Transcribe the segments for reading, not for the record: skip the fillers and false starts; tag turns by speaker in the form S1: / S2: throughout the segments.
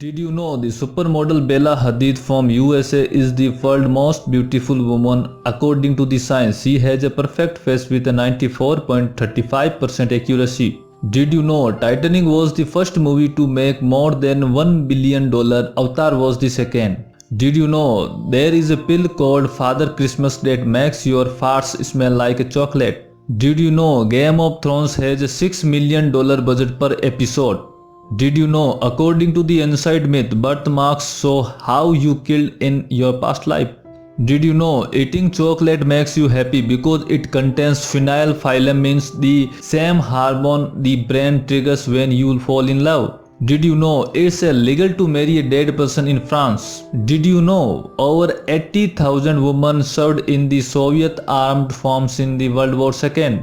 S1: Did you know the supermodel Bella Hadid from USA is the world's most beautiful woman according to the science? She has a perfect face with a 94.35% accuracy. Did you know Titanic was the first movie to make more than $1 billion? Avatar was the second. Did you know there is a pill called Father Christmas that makes your farts smell like a chocolate? Did you know Game of Thrones has a $6 million budget per episode? Did you know, according to the Inside Myth, birthmarks show how you killed in your past life? Did you know eating chocolate makes you happy because it contains phenylphalalamines, the same hormone the brain triggers when you fall in love? Did you know it's illegal to marry a dead person in France? Did you know over 80,000 women served in the Soviet armed forces in the World War II?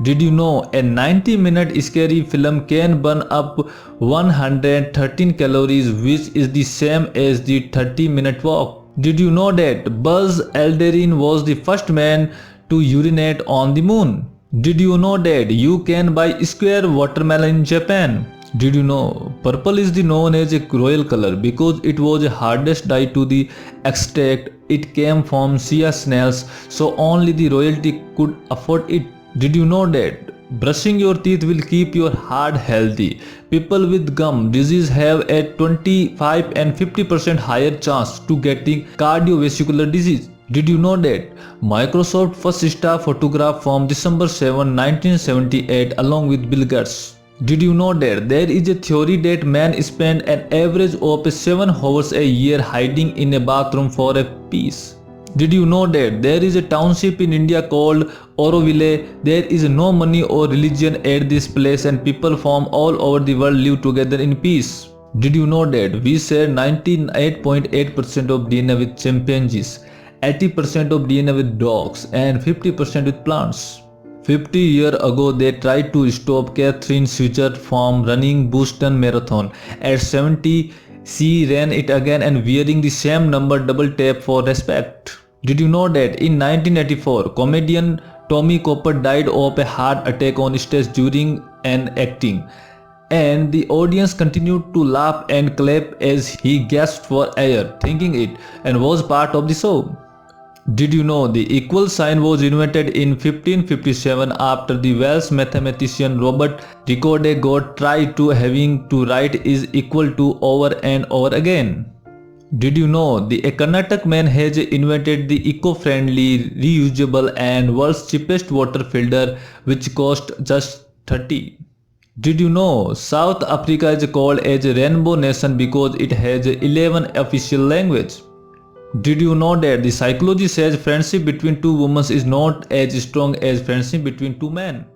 S1: Did you know a 90-minute scary film can burn up 113 calories, which is the same as the 30-minute walk? Did you know that Buzz Aldrin was the first man to urinate on the moon? Did you know that you can buy square watermelon in Japan? Did you know purple is known as a royal color because it was the hardest dye to the extract? It came from sea snails, so only the royalty could afford it. Did you know that brushing your teeth will keep your heart healthy? People with gum disease have a 25 and 50% higher chance to getting cardiovascular disease. Did you know that Microsoft first staff photograph from December 7, 1978 along with Bill Gates? Did you know that there is a theory that men spend an average of 7 hours a year hiding in a bathroom for a piece? Did you know that there is a township in India called Auroville? There is no money or religion at this place and people from all over the world live together in peace. Did you know that we share 98.8% of DNA with chimpanzees, 80% of DNA with dogs and 50% with plants? 50 years ago, they tried to stop Catherine Switzer from running Boston Marathon. At 70, she ran it again and wearing the same number double tap for respect. Did you know that in 1984, comedian Tommy Cooper died of a heart attack on stage during an acting, and the audience continued to laugh and clap as he gasped for air, thinking it and was part of the show. Did you know the equal sign was invented in 1557 after the Welsh mathematician Robert Recorde got tried to having to write is equal to over and over again? Did you know the Karnataka man has invented the eco-friendly, reusable and world's cheapest water filter which cost just 30? Did you know South Africa is called as a rainbow nation because it has 11 official languages? Did you know that the psychology says friendship between two women is not as strong as friendship between two men?